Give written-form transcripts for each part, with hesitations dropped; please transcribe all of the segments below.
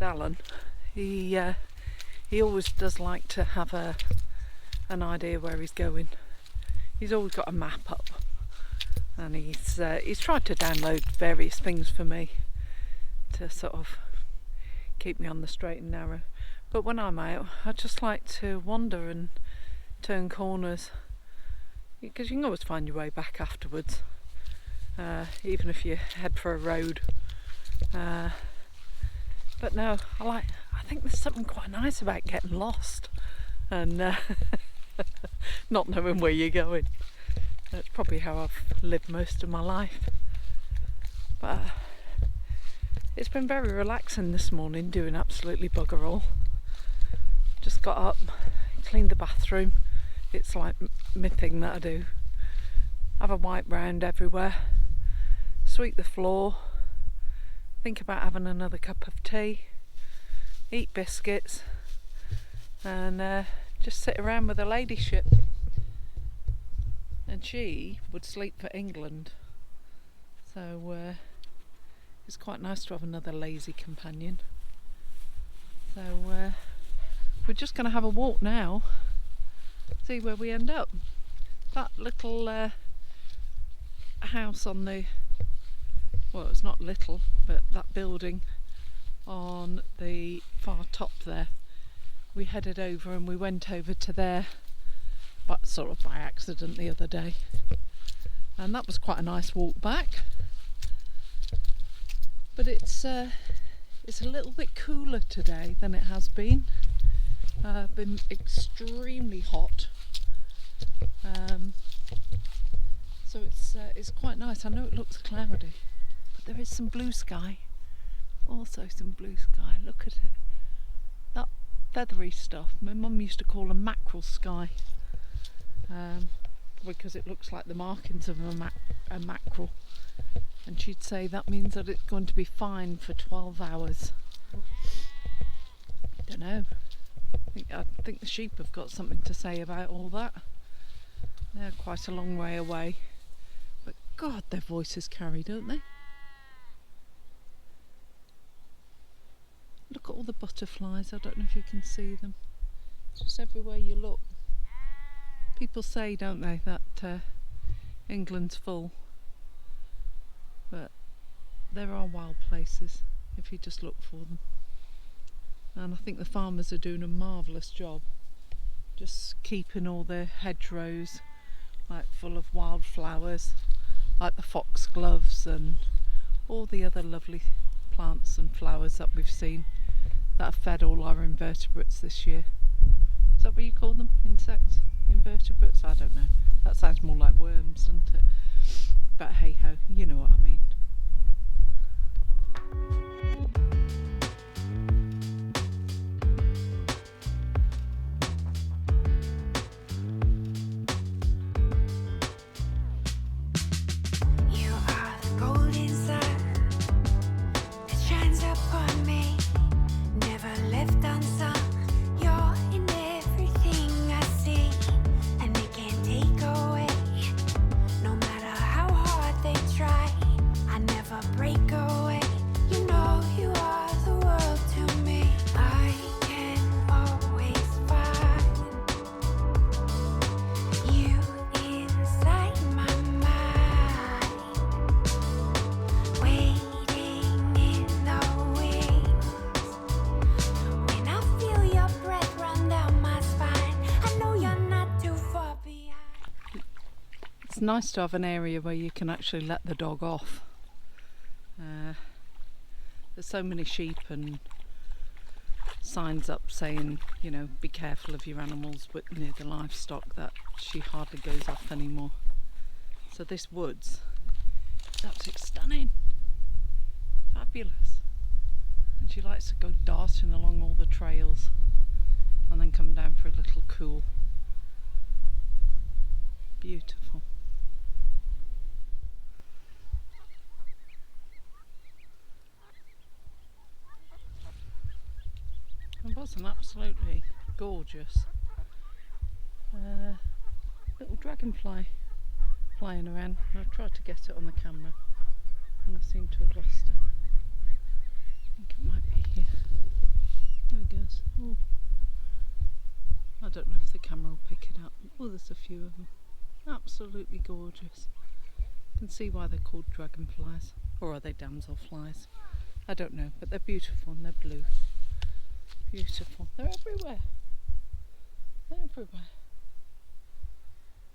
Alan, he always does like to have an idea where he's going. He's always got a map up, and he's tried to download various things for me to sort of keep me on the straight and narrow. But when I'm out, I just like to wander and turn corners, because you can always find your way back afterwards, even if you head for a road. But no, I think there's something quite nice about getting lost and not knowing where you're going. That's probably how I've lived most of my life. But it's been very relaxing this morning, doing absolutely bugger all. Just got up, cleaned the bathroom. It's like my thing that I do. Have a wipe round everywhere, sweep the floor, think about having another cup of tea, eat biscuits, and just sit around with her ladyship. And she would sleep for England, so it's quite nice to have another lazy companion. So we're just going to have a walk now, see where we end up. That little house on the, well, it's not little, but that building on the far top there, we headed over and we went over to there, but sort of by accident the other day, and that was quite a nice walk back. But it's a little bit cooler today than it has been. Been extremely hot, so it's quite nice. I know it looks cloudy, but there is some blue sky, also some blue sky. Look at it, that feathery stuff. My mum used to call a mackerel sky, because it looks like the markings of a mackerel, and she'd say that means that it's going to be fine for 12 hours. Don't know. I think the sheep have got something to say about all that. They're quite a long way away, but God, their voices carry, don't they? Look at all the butterflies. I don't know if you can see them. Just everywhere you look. People say, don't they, that England's full, but there are wild places if you just look for them. And I think the farmers are doing a marvellous job, just keeping all their hedgerows like full of wildflowers, like the foxgloves and all the other lovely plants and flowers that we've seen that have fed all our invertebrates this year. Is that what you call them? Insects? Invertebrates? I don't know. That sounds more like worms, doesn't it? But hey ho, you know what I mean. It's nice to have an area where you can actually let the dog off. There's so many sheep and signs up saying, you know, be careful of your animals near the livestock, that she hardly goes off anymore. So this woods is absolutely stunning, fabulous, and she likes to go darting along all the trails and then come down for a little cool. Beautiful. It wasn't absolutely gorgeous. Little dragonfly flying around. I tried to get it on the camera and I seem to have lost it. I think it might be here. don't know if the camera will pick it up. Oh, there's a few of them. Absolutely gorgeous. You can see why they're called dragonflies. Or are they damselflies? I don't know, but they're beautiful and they're blue. Beautiful. They're everywhere. They're everywhere.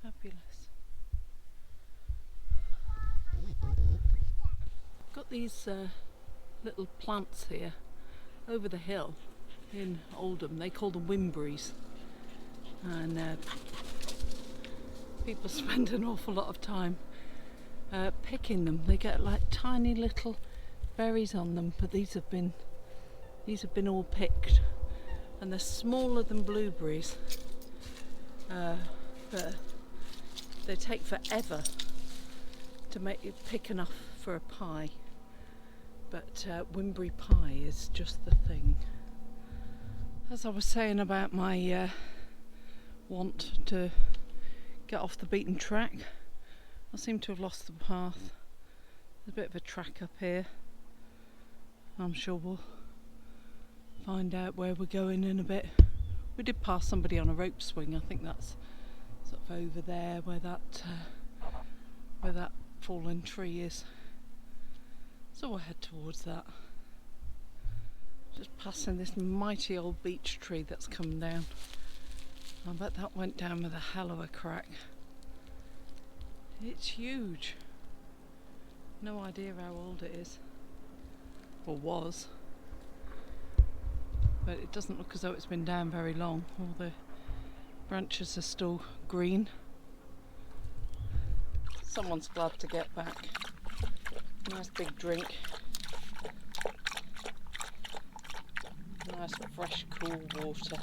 Fabulous. Got these little plants here over the hill in Oldham. They call them wimberries, and people spend an awful lot of time picking them. They get like tiny little berries on them, but these have been all picked, and they're smaller than blueberries, but they take forever to make you pick enough for a pie. But wimberry pie is just the thing. As I was saying about my want to get off the beaten track, I seem to have lost the path. There's a bit of a track up here. I'm sure we'll find out where we're going in a bit. We did pass somebody on a rope swing. I think that's sort of over there where that fallen tree is. So we'll head towards that. Just passing this mighty old beech tree that's come down. I bet that went down with a hell of a crack. It's huge. No idea how old it is. Or was. But it doesn't look as though it's been down very long. All the branches are still green. Someone's glad to get back. Nice big drink. Nice fresh cool water.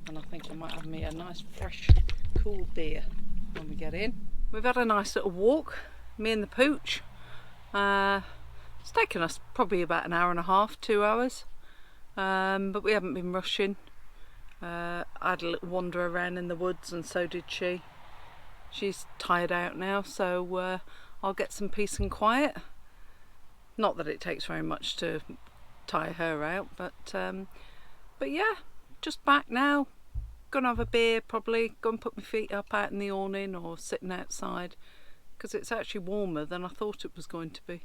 And I think I might have me a nice fresh cool beer when we get in. We've had a nice little walk, me and the pooch. It's taken us probably about an hour and a half, 2 hours. But we haven't been rushing. I had a little wander around in the woods, and so did she. She's tired out now, so I'll get some peace and quiet. Not that it takes very much to tire her out, but yeah, just back now. Gonna have a beer, probably go and put my feet up out in the awning or sitting outside, because it's actually warmer than I thought it was going to be.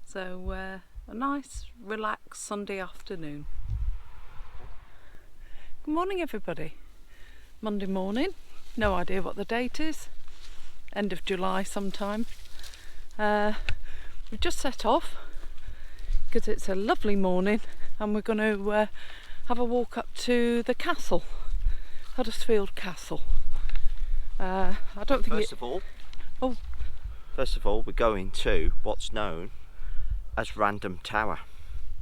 So a nice relaxed Sunday afternoon. Good morning everybody. Monday morning, no idea what the date is, end of July sometime. We've just set off because it's a lovely morning, and we're going to have a walk up to the castle, Huddersfield Castle. I don't think First of all, we're going to what's known as Random Tower.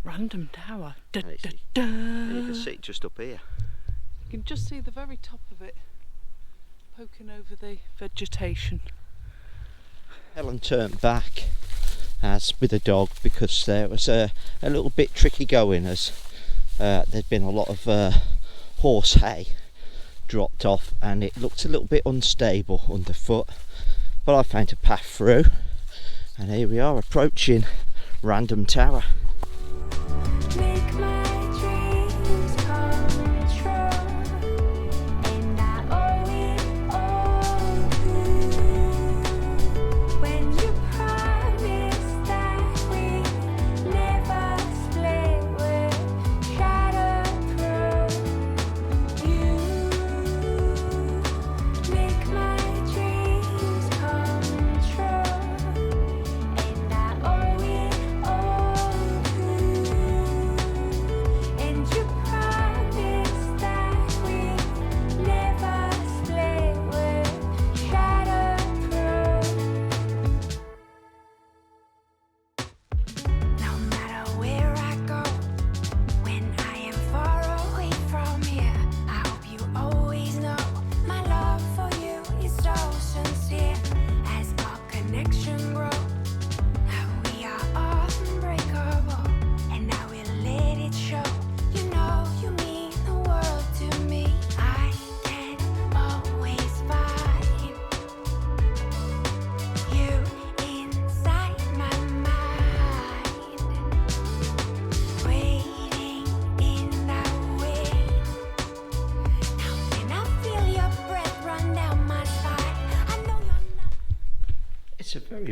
Random Tower. Da, And da, da. And you can see it just up here. You can just see the very top of it poking over the vegetation. Helen turned back as with a dog because there was a little bit tricky going, as there'd been a lot of horse hay dropped off and it looked a little bit unstable underfoot, but I found a path through, and here we are approaching Random Tower. Make my dreams come true, and I owe it all to you. When you promised that we never split, we're shatterproof. You make my dreams come true, and I owe it all to you.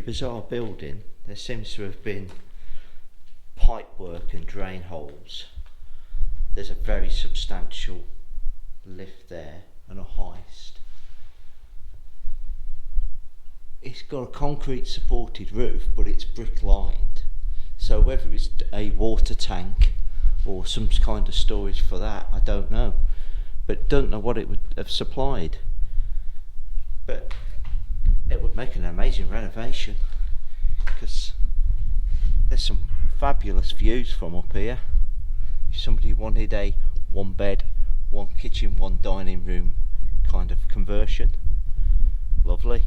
bizarre building. There seems to have been pipe work and drain holes. There's a very substantial lift there and a hoist. It's got a concrete supported roof, but it's brick lined. So whether it's a water tank or some kind of storage for that, I don't know. But don't know what it would have supplied. But it would make an amazing renovation, because there's some fabulous views from up here. If somebody wanted a 1 bed, 1 kitchen, 1 dining room kind of conversion, lovely.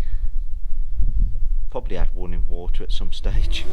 Probably add 1 in water at some stage.